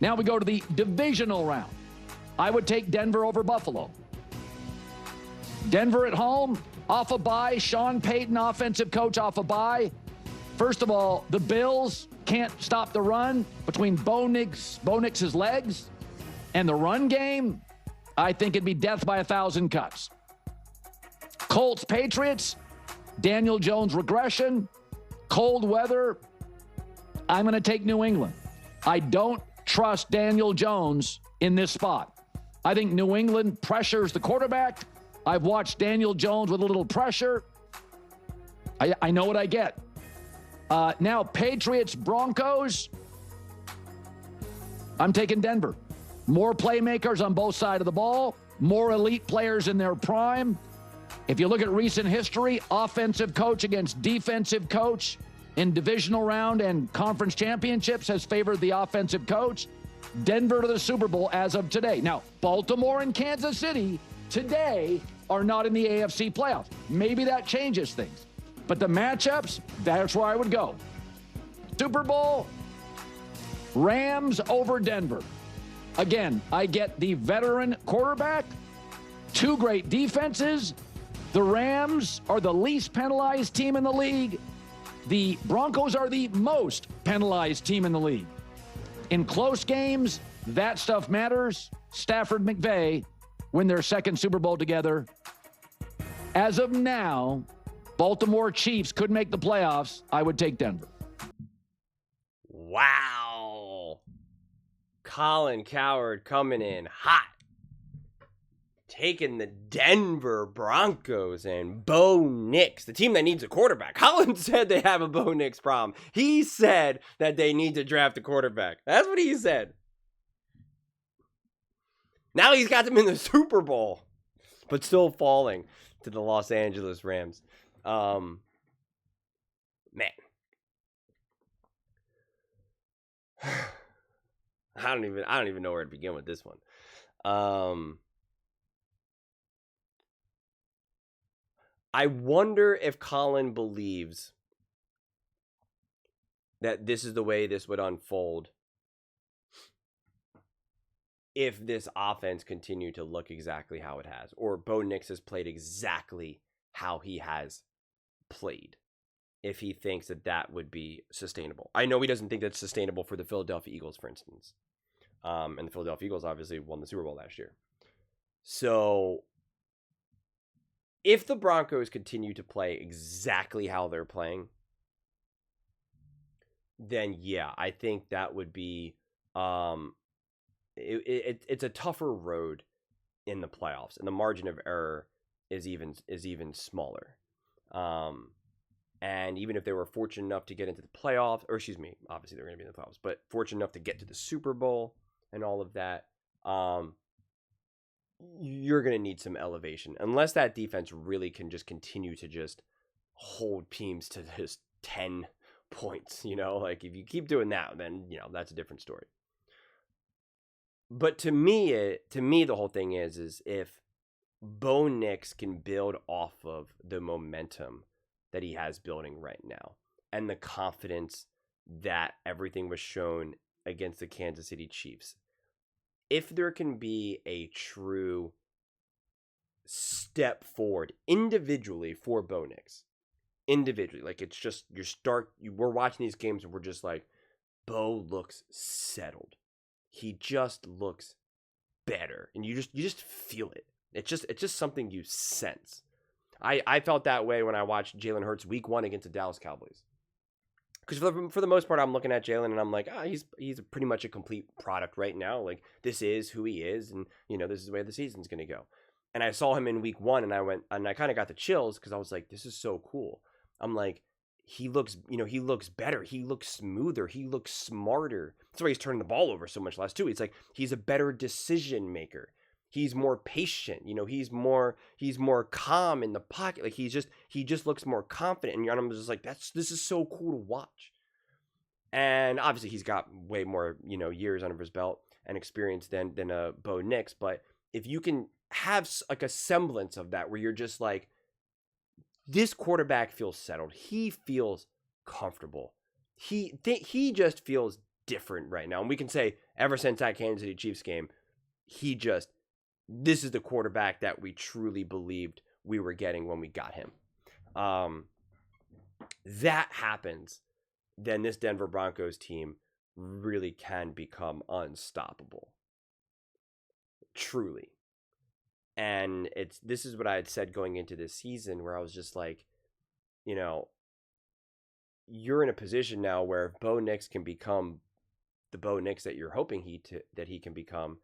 Now we go to the divisional round. I would take Denver over Buffalo. Denver at home, off a bye. Sean Payton, offensive coach, off a bye. First of all, the Bills can't stop the run between Bo Nix's legs and the run game. I think it'd be death by 1,000 cuts. Colts, Patriots, Daniel Jones regression, cold weather. I'm going to take New England. I don't trust Daniel Jones in this spot. I think New England pressures the quarterback. I've watched Daniel Jones with a little pressure. I know what I get. Now, Patriots, Broncos. I'm taking Denver. More playmakers on both sides of the ball. More elite players in their prime. If you look at recent history, offensive coach against defensive coach in divisional round and conference championships has favored the offensive coach. Denver to the Super Bowl as of today. Now, Baltimore and Kansas City today are not in the AFC playoffs. Maybe that changes things. But the matchups, that's where I would go. Super Bowl, Rams over Denver. Again, I get the veteran quarterback, two great defenses. The Rams are the least penalized team in the league. The Broncos are the most penalized team in the league. In close games, that stuff matters. Stafford, McVay win their second Super Bowl together. As of now, Baltimore Chiefs could make the playoffs. I would take Denver. Wow. Colin Cowherd coming in hot. Taking the Denver Broncos and Bo Nix, the team that needs a quarterback. Colin said they have a Bo Nix problem. He said that they need to draft a quarterback. That's what he said. Now he's got them in the Super Bowl, but still falling to the Los Angeles Rams. Man. I don't even know where to begin with this one. I wonder if Colin believes that this is the way this would unfold if this offense continued to look exactly how it has, or Bo Nix has played exactly how he has played, if he thinks that that would be sustainable. I know he doesn't think that's sustainable for the Philadelphia Eagles, for instance. And the Philadelphia Eagles obviously won the Super Bowl last year. So if the Broncos continue to play exactly how they're playing, then yeah, I think that would be it's a tougher road in the playoffs, and the margin of error is even smaller. And even if they were fortunate enough to get into the playoffs, or excuse me, obviously they're going to be in the playoffs, but fortunate enough to get to the Super Bowl and all of that, you're going to need some elevation. Unless that defense really can just continue to just hold teams to just 10 points, like if you keep doing that, then, that's a different story. But to me, the whole thing is if Bo Nix can build off of the momentum that he has building right now and the confidence that everything was shown against the Kansas City Chiefs, if there can be a true step forward individually for Bo Nix, like it's just we're watching these games and we're just like, Bo looks settled. He just looks better, and you just feel it. It's just something you sense. I felt that way when I watched Jalen Hurts week 1 against the Dallas Cowboys. Because for the most part, I'm looking at Jalen and I'm like, he's pretty much a complete product right now. Like, this is who he is, and this is the way the season's gonna go. And I saw him in week 1, and I kind of got the chills because I was like, this is so cool. I'm like, he looks better, he looks smoother, he looks smarter. That's why he's turning the ball over so much last 2 weeks. Like, he's a better decision maker. He's more patient, he's more calm in the pocket. Like, he just looks more confident. And I'm just like, this is so cool to watch. And obviously he's got way more, years under his belt and experience than Bo Nix. But if you can have like a semblance of that, where you're just like, this quarterback feels settled. He feels comfortable. He just feels different right now. And we can say ever since that Kansas City Chiefs game, this is the quarterback that we truly believed we were getting when we got him. That happens, then this Denver Broncos team really can become unstoppable. Truly. And this is what I had said going into this season, where I was just like, you're in a position now where if Bo Nix can become the Bo Nix that you're hoping that he can become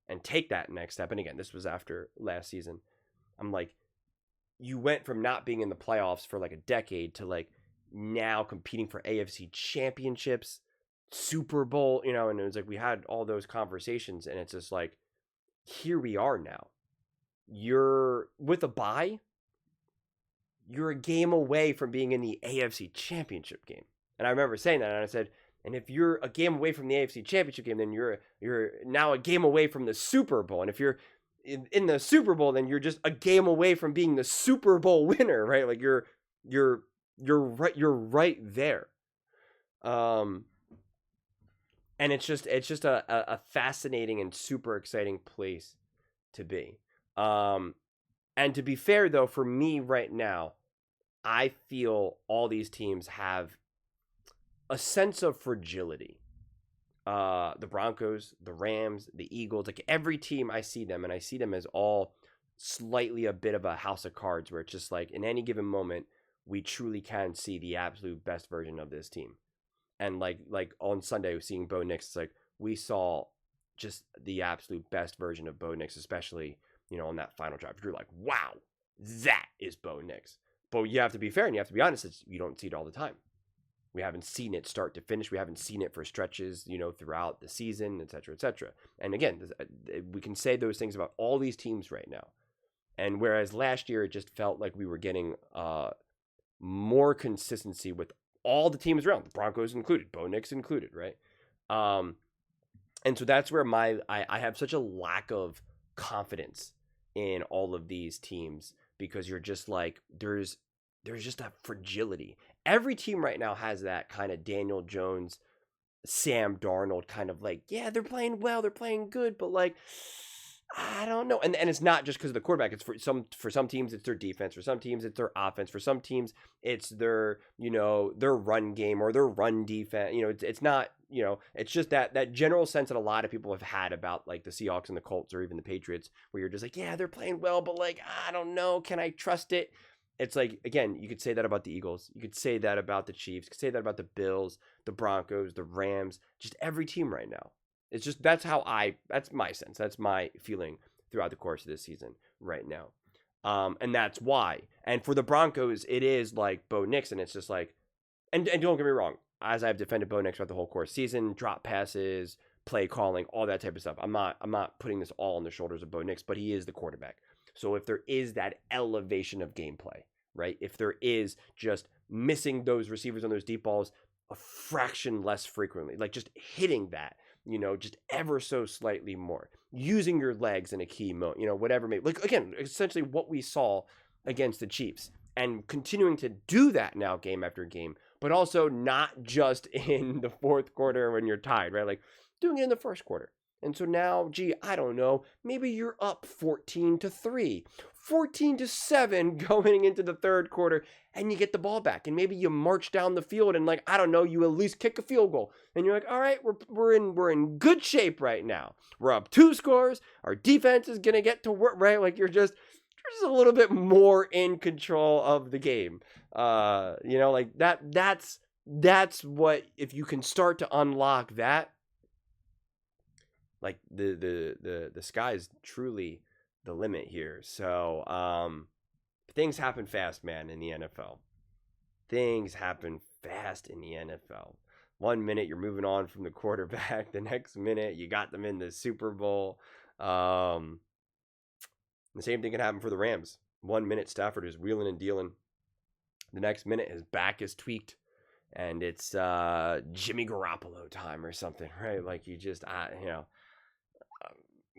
and take that next step. And again, this was after last season. I'm like, you went from not being in the playoffs for like a decade to like now competing for AFC championships, Super Bowl, and it was like we had all those conversations, and it's just like, here we are now. You're with a bye. You're a game away from being in the AFC championship game. And I remember saying that, and I said, and if you're a game away from the AFC championship game, then you're now a game away from the Super Bowl. And if you're in the Super Bowl, then you're just a game away from being the Super Bowl winner, right? Like you're right there. And it's just a fascinating and super exciting place to be. And to be fair, though, for me right now, I feel all these teams have a sense of fragility. The Broncos, the Rams, the Eagles, like every team, I see them, and I see them as all slightly a bit of a house of cards, where it's just like in any given moment, we truly can see the absolute best version of this team. And like on Sunday, seeing Bo Nix, it's like we saw just the absolute best version of Bo Nix, especially on that final drive. You're like, wow, that is Bo Nix. But you have to be fair and you have to be honest. You don't see it all the time. We haven't seen it start to finish. We haven't seen it for stretches, throughout the season, et cetera, et cetera. And again, we can say those things about all these teams right now. And whereas last year, it just felt like we were getting more consistency with all the teams around, the Broncos included, Bo Nix included, right? And so that's where I have such a lack of confidence in all of these teams, because you're just like, there's just that fragility. Every team right now has that kind of Daniel Jones, Sam Darnold kind of like, yeah, they're playing well, they're playing good, but like, I don't know. And it's not just because of the quarterback. It's for some teams, it's their defense. For some teams, it's their offense. For some teams, it's their, their run game or their run defense. It's not, it's just that general sense that a lot of people have had about like the Seahawks and the Colts or even the Patriots, where you're just like, yeah, they're playing well, but like, I don't know. Can I trust it? It's like, again, you could say that about the Eagles. You could say that about the Chiefs. You could say that about the Bills, the Broncos, the Rams, just every team right now. It's just, that's my sense. That's my feeling throughout the course of this season right now. And that's why. And for the Broncos, it is like Bo Nix, and it's just like, and don't get me wrong, as I've defended Bo Nix throughout the whole course season, drop passes, play calling, all that type of stuff. I'm not putting this all on the shoulders of Bo Nix, but he is the quarterback. So if there is that elevation of gameplay, right? If there is just missing those receivers on those deep balls a fraction less frequently, like just hitting that, just ever so slightly more, using your legs in a key moment, whatever may, like, again, essentially what we saw against the Chiefs, and continuing to do that now game after game, but also not just in the fourth quarter when you're tied, right? Like doing it in the first quarter. And so now, I don't know, maybe you're up 14-3, 14-7 going into the third quarter, and you get the ball back, and maybe you march down the field and, like, I don't know, you at least kick a field goal, and you're like, all right, we're in good shape right now. We're up 2 scores. Our defense is gonna get to work, right? Like you're just a little bit more in control of the game. Like that's what, if you can start to unlock that, like the sky is truly the limit here. So things happen fast, man, in the NFL. Things happen fast in the NFL. 1 minute you're moving on from the quarterback, the next minute you got them in the Super Bowl. The same thing can happen for the Rams. 1 minute Stafford is wheeling and dealing. The next minute his back is tweaked and it's Jimmy Garoppolo time or something, right? Like you just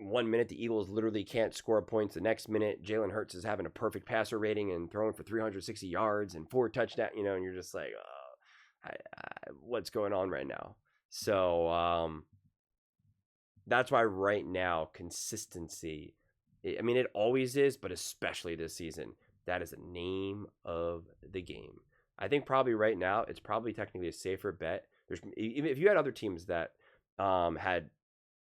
1 minute the Eagles literally can't score points. The next minute Jalen Hurts is having a perfect passer rating and throwing for 360 yards and 4 touchdowns, and you're just like, what's going on right now? So that's why right now consistency, I mean, it always is, but especially this season, that is the name of the game. I think probably right now it's probably technically a safer bet. There's even if you had other teams that had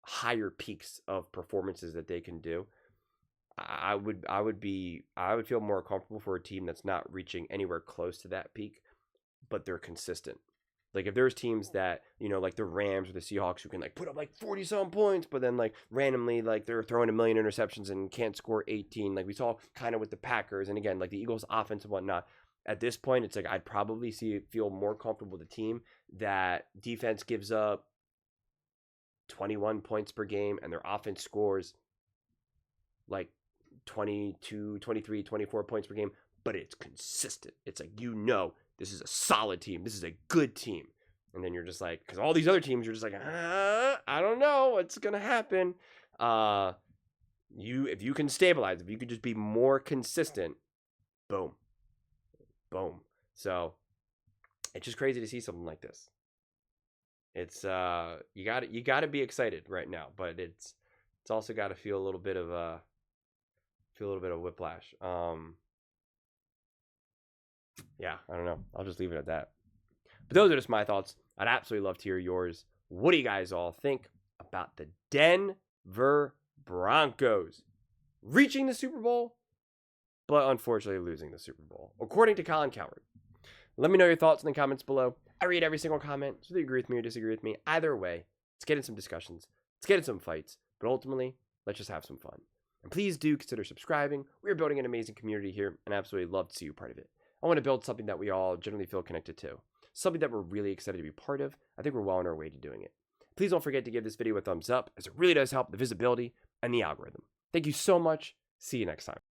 higher peaks of performances that they can do, I would feel more comfortable for a team that's not reaching anywhere close to that peak, but they're consistent. Like if there's teams that, like the Rams or the Seahawks who can like put up like 40 some points, but then like randomly like they're throwing a million interceptions and can't score 18, like we saw kind of with the Packers, and again like the Eagles offense and whatnot. At this point, it's like I'd probably feel more comfortable with the team that defense gives up 21 points per game and their offense scores like 22, 23, 24 points per game, but it's consistent. It's like, this is a solid team. This is a good team. And then you're just like, because all these other teams, you're just like, I don't know what's going to happen. If you can stabilize, if you could just be more consistent, boom. Boom. So it's just crazy to see something like this. It's you got to be excited right now, but it's also got to feel a little bit of whiplash. Yeah, I don't know. I'll just leave it at that. But those are just my thoughts. I'd absolutely love to hear yours. What do you guys all think about the Denver Broncos reaching the Super Bowl, but unfortunately losing the Super Bowl, according to Colin Cowherd? Let me know your thoughts in the comments below. I read every single comment, so whether you agree with me or disagree with me. Either way, let's get in some discussions. Let's get in some fights. But ultimately, let's just have some fun. And please do consider subscribing. We're building an amazing community here, and I absolutely love to see you part of it. I want to build something that we all generally feel connected to. Something that we're really excited to be part of. I think we're well on our way to doing it. Please don't forget to give this video a thumbs up, as it really does help the visibility and the algorithm. Thank you so much. See you next time.